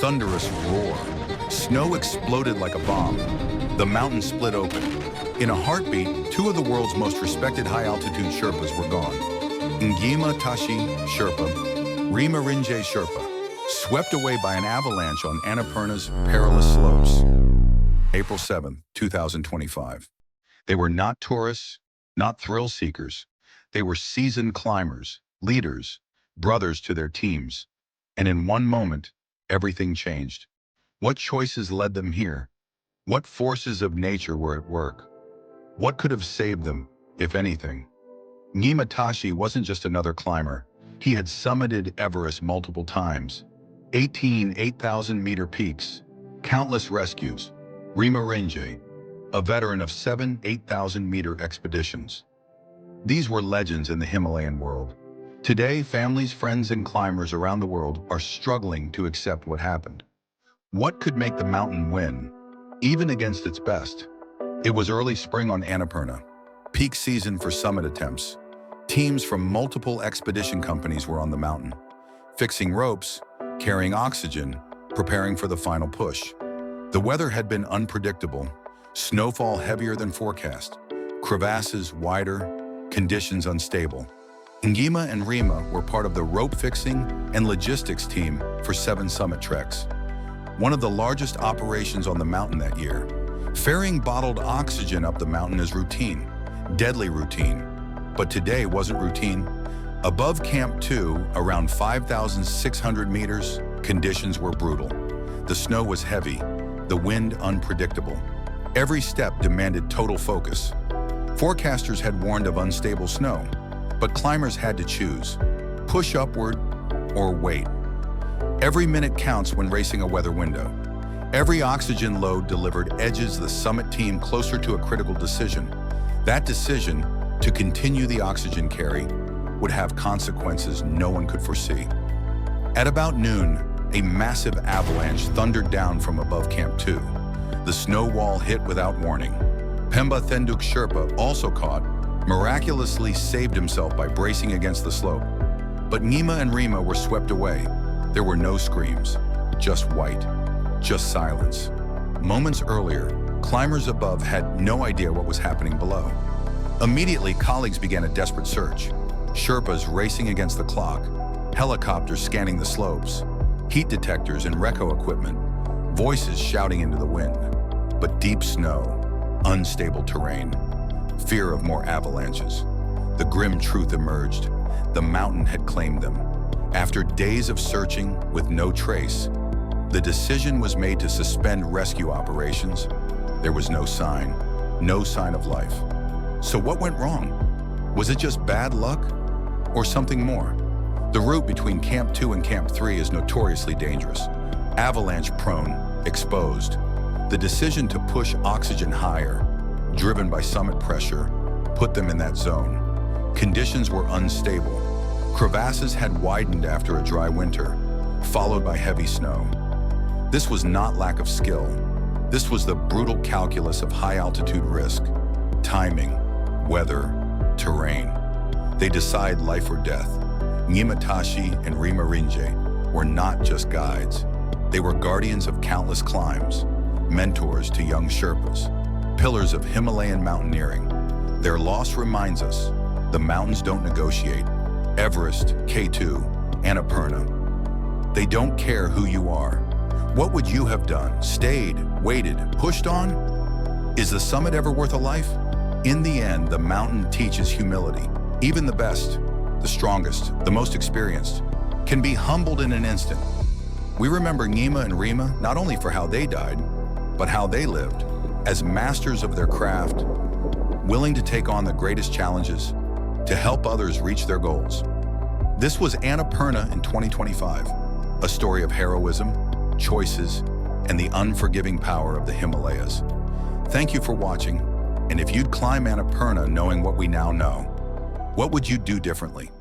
thunderous roar. Snow exploded like a bomb. The mountain split open. In a heartbeat, two of the world's most respected high-altitude Sherpas were gone. Ngima Tashi, Sherpa, Rima Rinje, Sherpa, swept away by an avalanche on Annapurna's perilous slopes. April 7, 2025. They were not tourists, not thrill seekers. They were seasoned climbers, leaders, brothers to their teams. And in one moment, everything changed. What choices led them here? What forces of nature were at work? What could have saved them, if anything? Ngima Tashi wasn't just another climber. He had summited Everest multiple times. 18 8,000-meter peaks, countless rescues. Rima Rinje, a veteran of 7 8,000-meter expeditions. These were legends in the Himalayan world. Today, families, friends, and climbers around the world are struggling to accept what happened. What could make the mountain win, even against its best? It was early spring on Annapurna, peak season for summit attempts. Teams from multiple expedition companies were on the mountain, fixing ropes, carrying oxygen, preparing for the final push. The weather had been unpredictable, snowfall heavier than forecast, crevasses wider, conditions unstable. Ngima and Rima were part of the rope fixing and logistics team for 7 summit treks, one of the largest operations on the mountain that year. Ferrying bottled oxygen up the mountain is routine, deadly routine. But today wasn't routine. Above Camp 2, around 5,600 meters, conditions were brutal. The snow was heavy, the wind unpredictable. Every step demanded total focus. Forecasters had warned of unstable snow, but climbers had to choose, push upward or wait. Every minute counts when racing a weather window. Every oxygen load delivered edges the summit team closer to a critical decision. That decision, to continue the oxygen carry, would have consequences no one could foresee. At about noon, a massive avalanche thundered down from above Camp 2. The snow wall hit without warning. Pemba Thenduk Sherpa, also caught, miraculously saved himself by bracing against the slope. But Ngima and Rima were swept away. There were no screams, just white, just silence. Moments earlier, climbers above had no idea what was happening below. Immediately, colleagues began a desperate search. Sherpas racing against the clock, helicopters scanning the slopes, heat detectors and reco equipment, voices shouting into the wind. But deep snow, unstable terrain, fear of more avalanches. The grim truth emerged. The mountain had claimed them. After days of searching with no trace, the decision was made to suspend rescue operations. There was no sign of life. So what went wrong? Was it just bad luck or something more? The route between Camp 2 and Camp 3 is notoriously dangerous, avalanche-prone, exposed. The decision to push oxygen higher, driven by summit pressure, put them in that zone. Conditions were unstable. Crevasses had widened after a dry winter, followed by heavy snow. This was not lack of skill. This was the brutal calculus of high-altitude risk, timing, weather, terrain. They decide life or death. Ngima Tashi and Rima Rinje were not just guides. They were guardians of countless climbs, mentors to young Sherpas, pillars of Himalayan mountaineering. Their loss reminds us, the mountains don't negotiate. Everest, K2, Annapurna. They don't care who you are. What would you have done? Stayed, waited, pushed on? Is the summit ever worth a life? In the end, the mountain teaches humility. Even the best, the strongest, the most experienced, can be humbled in an instant. We remember Ngima and Rima not only for how they died, but how they lived, as masters of their craft, willing to take on the greatest challenges, to help others reach their goals. This was Annapurna in 2025, a story of heroism, choices, and the unforgiving power of the Himalayas. Thank you for watching, and if you'd climb Annapurna knowing what we now know, what would you do differently?